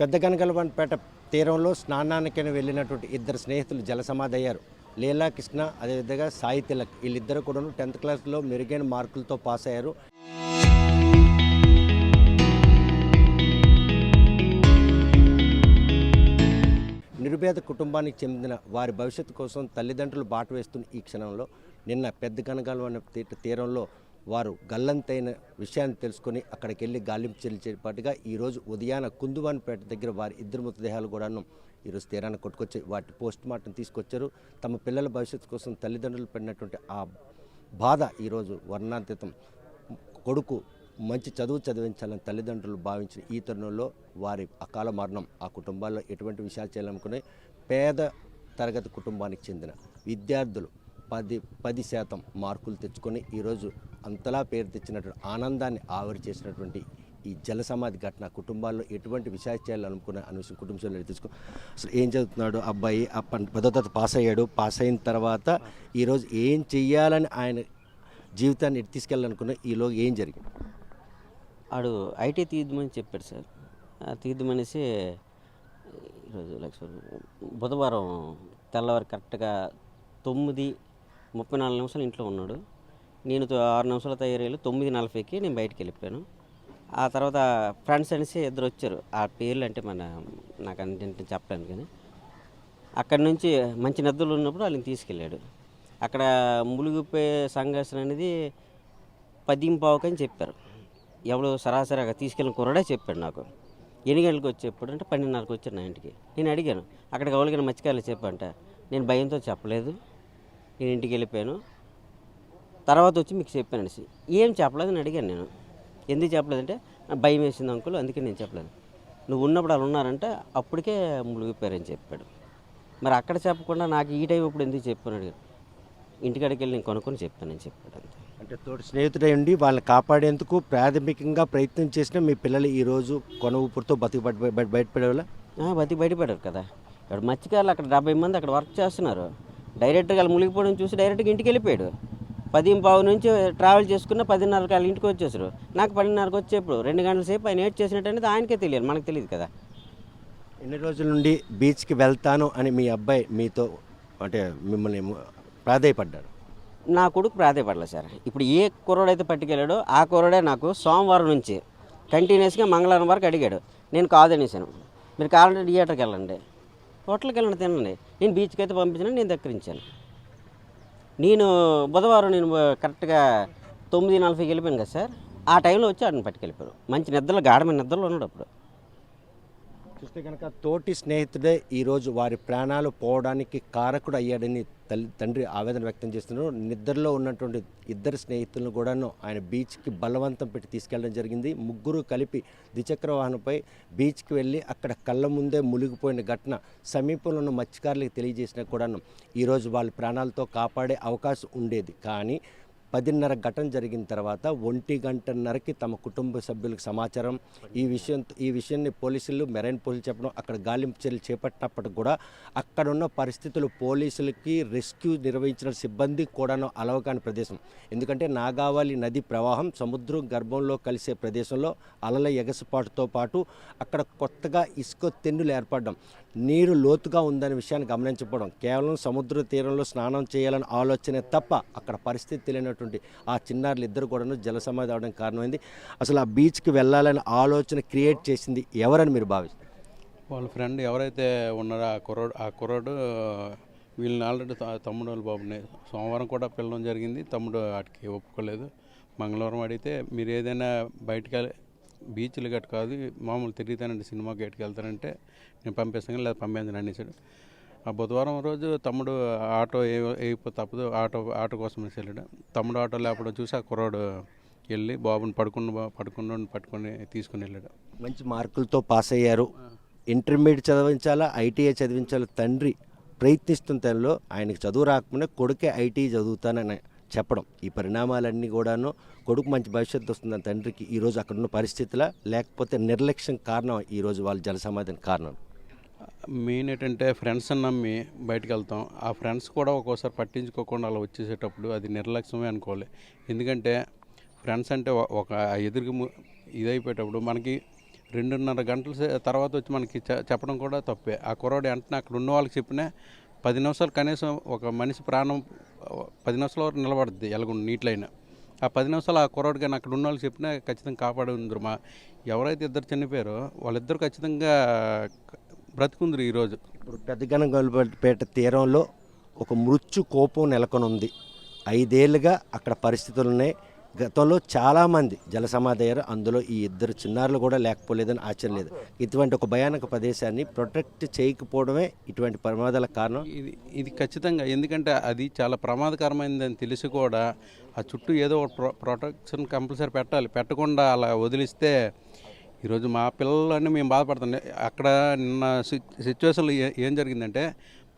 పెద్ద గనగలపేట తీరంలో స్నానానికని వెళ్ళినటువంటి ఇద్దరు స్నేహితులు జలసమాధి అయ్యారు. లీలా కృష్ణ, అదేవిధంగా సాయి తిలక్, వీళ్ళిద్దరు కూడా 10th క్లాస్లో మెరుగైన మార్కులతో పాస్ అయ్యారు. నిరుపేద కుటుంబానికి చెందిన వారి భవిష్యత్తు కోసం తల్లిదండ్రులు బాట వేస్తున్న ఈ క్షణంలో నిన్న పెద్ద గనగలవన తీరంలో వారు గల్లంతైన విషయాన్ని తెలుసుకొని అక్కడికి వెళ్ళి గాలింపు చర్యలు చేపట్టుగా ఈరోజు ఉదయాన కుందువానిపేట దగ్గర వారి ఇద్దరు మృతదేహాలు కూడాను ఈరోజు తీరాన్ని కొట్టుకొచ్చి వాటి పోస్ట్ మార్టం తీసుకొచ్చారు. తమ పిల్లల భవిష్యత్తు కోసం తల్లిదండ్రులు పడినటువంటి ఆ బాధ ఈరోజు వర్ణాతీతం. కొడుకు మంచి చదువు చదివించాలని తల్లిదండ్రులు భావించిన ఈ తరుణంలో వారి అకాల మరణం ఆ కుటుంబాల్లో ఎటువంటి విషయాలు చేయాలనుకునే పేద తరగతి కుటుంబానికి చెందిన విద్యార్థులు 10% మార్కులు తెచ్చుకొని ఈరోజు అంతలా పేరు తెచ్చినటువంటి ఆనందాన్ని ఆవిరి చేసినటువంటి ఈ జల సమాధి ఘటన కుటుంబాల్లో ఎటువంటి విషయాలు చేయాలనుకున్న విషయం కుటుంబ సభ్యులు తెలుసుకో. అసలు ఏం చదువుతున్నాడు అబ్బాయి? 10వ తరగతి పాస్ అయ్యాడు. పాస్ అయిన తర్వాత ఈరోజు ఏం చెయ్యాలని ఆయన జీవితాన్ని ఎటు తీసుకెళ్ళాలనుకున్న ఈలోగా ఏం జరిగింది? ఆడు ఐటీ తీద్దామని చెప్పాడు సార్. తీద్దామనేసి ఈరోజు బుధవారం తెల్లవారు కరెక్ట్గా 9:34 ఇంట్లో ఉన్నాడు. నేను 6 నిమిషాల తయారీలు 9:40కి నేను బయటికి వెళ్ళిపోయాను. ఆ తర్వాత ఫ్రెండ్స్ అనేసి ఇద్దరు వచ్చారు. ఆ పేర్లు అంటే నాకు అంటే చెప్పలేను, కానీ అక్కడి నుంచి మంచి నిద్రలు ఉన్నప్పుడు వాళ్ళని తీసుకెళ్ళాడు. అక్కడ మునిగిపోయే సంఘర్షణ అనేది 10:15 అని చెప్పారు. ఎవరు సరాసరిగా తీసుకెళ్ళిన కుర్రాడే చెప్పాడు నాకు. ఎన్ని గంటలకు వచ్చేప్పుడు అంటే 12:30కి వచ్చాను నా ఇంటికి. నేను అడిగాను అక్కడికి ఎవరికైనా మత్స్యకారులు చెప్పంట. నేను భయంతో చెప్పలేదు, నేను ఇంటికి వెళ్ళిపోయాను. తర్వాత వచ్చి మీకు చెప్పాను అనేసి. ఏం చెప్పలేదు అని అడిగాను. నేను ఎందుకు చెప్పలేదంటే భయం వేసింది అంకుల్, అందుకే నేను చెప్పలేదు. నువ్వు ఉన్నప్పుడు వాళ్ళు ఉన్నారంటే అప్పటికే మునిగిపోయారని చెప్పాడు. మరి అక్కడ చెప్పకుండా నాకు ఈ టైం ఇప్పుడు ఎందుకు చెప్పాను అడిగాను. ఇంటికాడికి వెళ్ళి నేను కొనుక్కొని చెప్పానని చెప్పాడు. అంతే. అంటే తోటి స్నేహితుడై ఉండి వాళ్ళని కాపాడేందుకు ప్రాథమికంగా ప్రయత్నం చేసిన మీ పిల్లలు ఈరోజు కొన ఊపిరితో బయటపడేవాళ్ళ బయటపడారు కదా. ఇక్కడ మత్స్యకారులు అక్కడ 70 మంది అక్కడ వర్క్ చేస్తున్నారు. డైరెక్ట్గా వాళ్ళు మునిగిపోవడం చూసి డైరెక్ట్గా ఇంటికి వెళ్ళిపోయాడు. 10:15 నుంచి ట్రావెల్ చేసుకున్న 10:30కి వాళ్ళు ఇంటికి వచ్చేసారు. నాకు 12:30కి వచ్చేప్పుడు 2 గంటల సేపు ఆయన ఏడ్ చేసినట్టు అనేది ఆయనకే తెలియదు, మనకు తెలియదు కదా. ఎన్ని రోజుల నుండి బీచ్కి వెళ్తాను అని మీ అబ్బాయి మీతో అంటే మిమ్మల్ని ప్రాధేయపడ్డాడు? నా కొడుకు ప్రాధేయపడలేదు సార్. ఇప్పుడు ఏ కుర్రోడైతే పట్టుకెళ్ళాడో ఆ కుర్రోడే నాకు సోమవారం నుంచి కంటిన్యూస్గా మంగళవారం వరకు అడిగాడు. నేను కాదనేసాను. మీరు కావాలంటే థియేటర్కి వెళ్ళండి, హోటల్కి వెళ్ళండి, తినండి. నేను బీచ్కి అయితే పంపించాను, నేను దక్కరించాను. నేను బుధవారం నేను కరెక్ట్గా 9:40కి వెళ్ళిపోయాను కదా సార్. ఆ టైంలో వచ్చి ఆడిని పట్టుకెళ్ళిపోయారు. మంచి నిద్రలో గాఢమైన నిద్రలో ఉన్నాడు అప్పుడు. చూస్తే కనుక తోటి స్నేహితుడే ఈరోజు వారి ప్రాణాలు పోవడానికి కారకుడు అయ్యాడని తండ్రి ఆవేదన వ్యక్తం చేస్తున్నారు. నిద్రలో ఉన్నటువంటి ఇద్దరు స్నేహితులను కూడాను ఆయన బీచ్కి బలవంతం పెట్టి తీసుకెళ్ళడం జరిగింది. ముగ్గురు కలిపి ద్విచక్ర వాహనంపై బీచ్కి వెళ్ళి అక్కడ కళ్ళ ముందే మునిగిపోయిన ఘటన సమీపంలో ఉన్న మత్స్యకారులకు తెలియజేసినా కూడాను ఈరోజు వాళ్ళ ప్రాణాలతో కాపాడే అవకాశం ఉండేది. కానీ 10:30 ఘటన జరిగిన తర్వాత 1:30కి తమ కుటుంబ సభ్యులకు సమాచారం ఈ విషయాన్ని పోలీసులు మెరైన్ పోలీసులు చెప్పడం, అక్కడ గాలింపు చర్యలు చేపట్టినప్పటికి కూడా అక్కడున్న పరిస్థితులు పోలీసులకి రెస్క్యూ నిర్వహించిన సిబ్బంది కూడాను అలవకాని ప్రదేశం. ఎందుకంటే నాగావళి నది ప్రవాహం సముద్రం గర్భంలో కలిసే ప్రదేశంలో అలల ఎగసిపాటుతో పాటు అక్కడ కొత్తగా ఇసుక తెన్నులు ఏర్పడడం, నీరు లోతుగా ఉందనే విషయాన్ని గమనించకపోవడం, కేవలం సముద్ర తీరంలో స్నానం చేయాలని ఆలోచనే తప్ప అక్కడ పరిస్థితి తెలియనటువంటి ఆ చిన్నారులు ఇద్దరు కూడాను జలసమాధి అవడానికి కారణమైంది. అసలు ఆ బీచ్కి వెళ్ళాలని ఆలోచన క్రియేట్ చేసింది ఎవరని మీరు భావిస్తారు? వాళ్ళ ఫ్రెండ్ ఎవరైతే ఉన్నారో ఆ కుర్రాడు వీళ్ళని ఆల్రెడీ తమ్ముడు వాళ్ళ బాబుని సోమవారం కూడా పిలవడం జరిగింది. తమ్ముడు వాటికి ఒప్పుకోలేదు. మంగళవారం అడిగితే మీరు ఏదైనా బయటకు బీచ్లు గట్టు కాదు మామూలు తిరుగుతానండి, సినిమాకి గట్టుకు వెళ్తానంటే నేను పంపిస్తాను, లేదా పంపించను అనేసాడు. ఆ బుధవారం రోజు తమ్ముడు ఆటో వేయిపో తప్పదు ఆటో కోసం వెళ్ళాడు. తమ్ముడు ఆటో లేకపోవడం చూసి ఆ కుర్రాడు వెళ్ళి బాబుని పట్టుకొని తీసుకుని వెళ్ళాడు. మంచి మార్కులతో పాస్ అయ్యారు. ఇంటర్మీడియట్ చదివించాలా, ఐటీఐ చదివించాలా తండ్రి ప్రయత్నిస్తున్న టైంలో ఆయనకు చదువు రాకపోయినా కొడుకే ఐటీఐ చదువుతానని చెప్పడం, ఈ పరిణామాలన్నీ కూడాను కొడుకు మంచి భవిష్యత్తు వస్తుందని తండ్రికి ఈరోజు అక్కడున్న పరిస్థితుల లేకపోతే నిర్లక్ష్యం కారణం ఈరోజు వాళ్ళు జలసమాధికి కారణం. మెయిన్ ఏంటంటే ఫ్రెండ్స్ నమ్మి బయటకు వెళ్తాం. ఆ ఫ్రెండ్స్ కూడా ఒక్కోసారి పట్టించుకోకుండా అలా వచ్చేసేటప్పుడు అది నిర్లక్ష్యమే అనుకోవాలి. ఎందుకంటే ఫ్రెండ్స్ అంటే ఒక ఎదురుగా ఇదైపోయేటప్పుడు మనకి 2:30 గంటల తర్వాత వచ్చి మనకి చెప్పడం కూడా తప్పే. ఆ కుర్రోడు వెంటనే అక్కడ ఉన్న వాళ్ళకి చెప్పినా 10 నిమిషాలు కనీసం ఒక మనిషి ప్రాణం 10 నిమిషాల వరకు నిలబడుద్ది ఎలాగుండి నీటిలైనా. ఆ 10 నిమిషాలు ఆ కుర్రోడు కానీ అక్కడ ఉన్న వాళ్ళకి చెప్పినా ఖచ్చితంగా కాపాడి ఉందరు. ఎవరైతే ఇద్దరు చనిపోయారో వాళ్ళిద్దరు ఖచ్చితంగా బ్రతుకుందరు ఈరోజు. ఇప్పుడు పెద్దగనగల్పేట తీరంలో ఒక మృత్యు కోపం నెలకొని ఉంది. 5 ఏళ్ళుగా అక్కడ పరిస్థితులు ఉన్నాయి. గతంలో చాలామంది జల సమాధి అయ్యారు. అందులో ఈ ఇద్దరు చిన్నారులు కూడా లేకపోలేదని ఆశ్చర్యం లేదు. ఇటువంటి ఒక భయానక ప్రదేశాన్ని ప్రొటెక్ట్ చేయకపోవడమే ఇటువంటి ప్రమాదాలకు కారణం. ఇది ఖచ్చితంగా, ఎందుకంటే అది చాలా ప్రమాదకరమైనదని తెలిసి కూడా ఆ చుట్టూ ఏదో ఒక ప్రొటెక్షన్ కంపల్సరీ పెట్టాలి. పెట్టకుండా అలా వదిలిస్తే ఈరోజు మా పిల్లలన్నీ మేము బాధపడుతున్నాం. అక్కడ నిన్న సిచ్యువేషన్లో ఏం జరిగిందంటే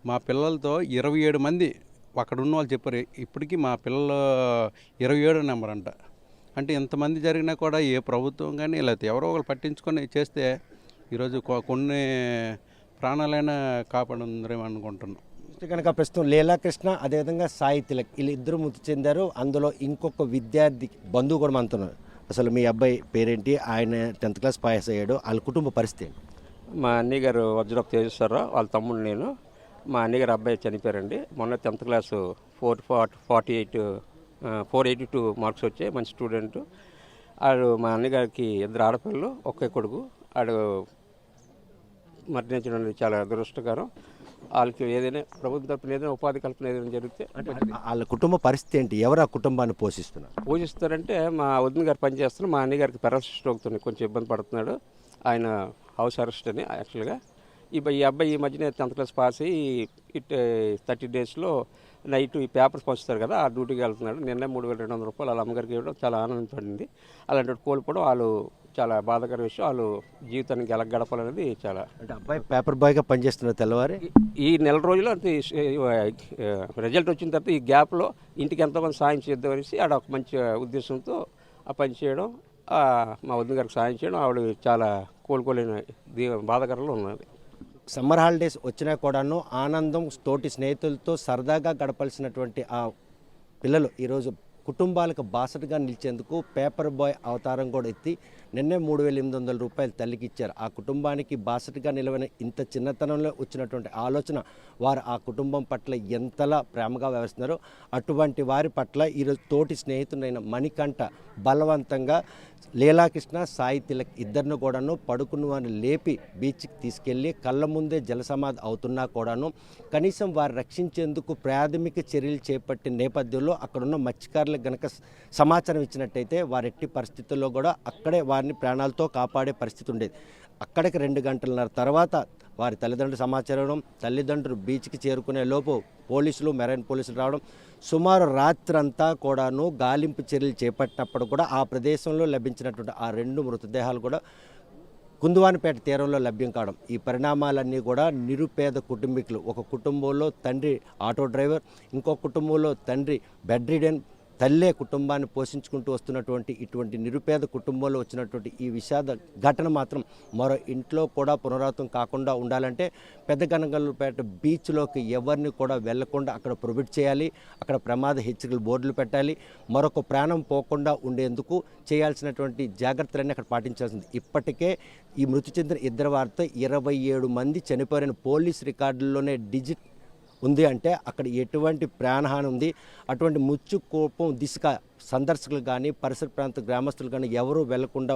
మా పిల్లలతో 27 మంది అక్కడ ఉన్న వాళ్ళు చెప్పారు. ఇప్పటికీ మా పిల్లలు 27 నెంబర్ అంట. అంటే ఇంతమంది జరిగినా కూడా ఏ ప్రభుత్వం కానీ లేకపోతే ఎవరో ఒకరు పట్టించుకొని చేస్తే ఈరోజు కొన్ని ప్రాణాలైనా కాపాడుందరేమో అనుకుంటున్నాం. కనుక ప్రస్తుతం లీలాకృష్ణ అదేవిధంగా సాయి తిలక్ వీళ్ళిద్దరూ మృతి చెందారు. అందులో ఇంకొక విద్యార్థి బంధువు కూడా మనతున్నారు. అసలు మీ అబ్బాయి పేరేంటి? ఆయన 10th క్లాస్ పాస్ అయ్యాడు. వాళ్ళ కుటుంబ పరిస్థితి ఏంటి? మా అన్నయ్య గారు వజ్రపు తేజేశ్వరరావు, వాళ్ళ తమ్ముడు నేను. మా అన్నయ్య గారు అబ్బాయి చనిపోయారండి. మొన్న 10th క్లాసు 482 మార్క్స్ వచ్చాయి. మంచి స్టూడెంట్. వాడు మా అన్నయ్య గారికి 2 ఆడపిల్లలు, ఒకే కొడుకు. వాడు మరణించడం చాలా దురదృష్టకరం. వాళ్ళకి ఏదైనా ప్రభుత్వం తరపున ఏదైనా ఉపాధి కల్పన ఏదైనా జరిగితే వాళ్ళ కుటుంబ పరిస్థితి ఏంటి? ఎవరు ఆ కుటుంబాన్ని పోషిస్తున్నారు? పూజిస్తారంటే మా వదిన గారు పనిచేస్తున్నారు. మా అన్నయ్య గారికి పెరాలసిస్ స్ట్రోక్తో కొంచెం ఇబ్బంది పడుతున్నాడు. ఆయన హౌస్ అరెస్ట్ అని యాక్చువల్గా. ఈ అబ్బాయి ఈ మధ్యనే 10th క్లాస్ పాస్ అయ్యి 30 డేస్లో నైట్ ఈ పేపర్స్ పంచుతారు కదా, ఆ డ్యూటీకి వెళ్తున్నాడు. నిన్న 3,200 రూపాయలు వాళ్ళ అమ్మగారికి ఇవ్వడం చాలా ఆనందపడింది. అలాంటి కోల్పోవడం వాళ్ళు చాలా బాధాకర విషయం. వాళ్ళు జీవితానికి ఎలా గడపాలనేది చాలా. అంటే అబ్బాయి పేపర్ బాయ్గా పనిచేస్తున్నారు తెల్లవారి. ఈ నెల రోజులు అంటే రిజల్ట్ వచ్చిన తర్వాత ఈ గ్యాప్లో ఇంటికి ఎంతోమంది సాయం చేద్దాం అనేసి ఆడ ఒక మంచి ఉద్దేశంతో ఆ పని చేయడం, మా వదిన గారికి సాయం చేయడం ఆవిడ చాలా కోలుకోలేని బాధాకరంలో ఉన్నది. సమ్మర్ హాలిడేస్ వచ్చినా కూడాను ఆనందం తోటి స్నేహితులతో సరదాగా గడపాల్సినటువంటి ఆ పిల్లలు ఈరోజు కుటుంబాలకు బాసటగా నిలిచేందుకు పేపర్ బాయ్ అవతారం కూడా ఎత్తి నిన్నే 3,800 రూపాయలు తల్లికి ఇచ్చారు. ఆ కుటుంబానికి బాసటగా నిలవని ఇంత చిన్నతనంలో వచ్చినటువంటి ఆలోచన వారు ఆ కుటుంబం పట్ల ఎంతలా ప్రేమగా వ్యవహరిస్తున్నారో అటువంటి వారి పట్ల ఈరోజు తోటి స్నేహితుడైన మణికంఠ బలవంతంగా లీలాకృష్ణ సాయి తిలక్ ఇద్దరిని కూడాను పడుకున్న వారిని లేపి బీచ్కి తీసుకెళ్ళి కళ్ళ ముందే జలసమాధి అవుతున్నా కూడాను కనీసం వారు రక్షించేందుకు ప్రాథమిక చర్యలు చేపట్టిన నేపథ్యంలో అక్కడున్న మత్స్యకారులకు గనక సమాచారం ఇచ్చినట్టయితే వారెట్టి పరిస్థితుల్లో కూడా అక్కడే వారిని ప్రాణాలతో కాపాడే పరిస్థితి ఉండేది. అక్కడికి 2 గంటలన్నర తర్వాత వారి తల్లిదండ్రులు సమాచారం, తల్లిదండ్రులు బీచ్కి చేరుకునే లోపు పోలీసులు, మెరైన్ పోలీసులు రావడం, సుమారు రాత్రంతా కూడాను గాలింపు చర్యలు చేపట్టినప్పుడు కూడా ఆ ప్రదేశంలో లభించినటువంటి ఆ 2 మృతదేహాలు కూడా కుందువానిపేట తీరంలో లభ్యం కావడం. ఈ పరిణామాలన్నీ కూడా నిరుపేద కుటుంబీకులు, ఒక కుటుంబంలో తండ్రి ఆటో డ్రైవర్, ఇంకో కుటుంబంలో తండ్రి బెడ్ రిడెన్, తల్లే కుటుంబాన్ని పోషించుకుంటూ వస్తున్నటువంటి ఇటువంటి నిరుపేద కుటుంబంలో వచ్చినటువంటి ఈ విషాద ఘటన మాత్రం మరో ఇంట్లో కూడా పునరావృతం కాకుండా ఉండాలంటే పెద్దగనగల్లుపేట బీచ్లోకి ఎవరిని కూడా వెళ్లకుండా అక్కడ ప్రొహిబిట్ చేయాలి. అక్కడ ప్రమాద హెచ్చరికలు బోర్డులు పెట్టాలి. మరొక ప్రాణం పోకుండా ఉండేందుకు చేయాల్సినటువంటి జాగ్రత్తలన్నీ అక్కడ పాటించాల్సింది. ఇప్పటికే ఈ మృతి చెందిన ఇద్దరు వారితో 27 మంది చనిపోయిన పోలీస్ రికార్డుల్లోనే డిజిట్ ఉంది. అంటే అక్కడ ఎటువంటి ప్రాణహాని ఉంది. అటువంటి ముచ్చు కోపం దిశగా సందర్శకులు కానీ పరిసర ప్రాంత గ్రామస్తులు కానీ ఎవరూ వెళ్లకుండా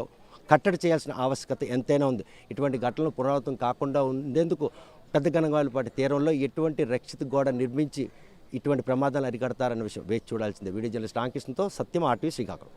కట్టడి చేయాల్సిన ఆవశ్యకత ఎంతైనా ఉంది. ఇటువంటి ఘటనలు పునరావృతం కాకుండా ఉండేందుకు పెద్దగనగల్లుపేట తీరంలో ఎటువంటి రక్షిత గోడ నిర్మించి ఇటువంటి ప్రమాదాలు అరికడతారన్న విషయం వేచి చూడాల్సిందే. వీడియో జర్నలిస్ట్ రామకృష్ణతో సత్యం, RTV శ్రీకాకుళం.